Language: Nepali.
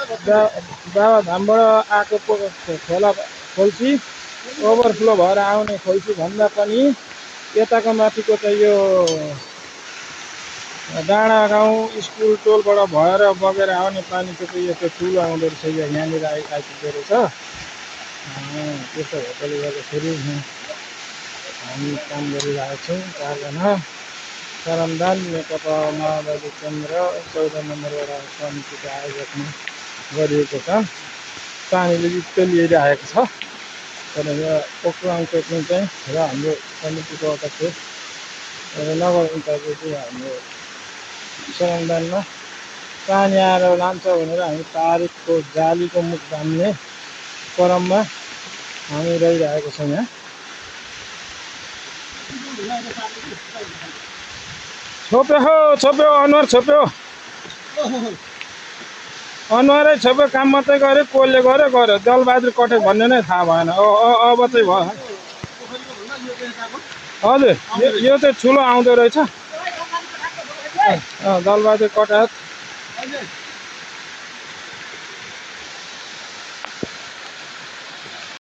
बाबाधामबाट आएको खोला खोल्सी ओभरफ्लो भएर आउने खोल्सी भन्दा पनि यताको माथिको चाहिँ यो डाँडा गाउँ स्कुल टोलबाट भएर बगेर आउने पानीको चाहिँ यो त्यो ठुलो आउँदो रहेछ। यो यहाँनिर आइपुग्दो रहेछ। त्यस्तो भएकोले गर्दाखेरि हामी काम गरिरहेको छौँ। 4 जना सरमदान नेकपा माओवादी केन्द्र 14 नम्बर वडा समितिको आयोजकमा गरिएको छ। पानीले जित्तो लिइरहेको छ। तर यहाँ पोखराङ चोकमा चाहिँ र हाम्रो समितिको अध्यक्ष नगरपञ्चायतले चाहिँ हाम्रो सरमदानमा पानी आएर लान्छ भनेर हामी तारिकको जालीको मुख बान्ने क्रममा हामी रहिरहेको छौँ। यहाँ छोप्यो अनुहार छोप्यो अनुहारै छोप्यो। काम मात्रै गऱ्यो, कसले गर्यो दलबहादुर कटेल भन्ने नै थाहा भएन। अब चाहिँ भयो। हजुर यो चाहिँ ठुलो आउँदो रहेछ। दलबहादुर कटेल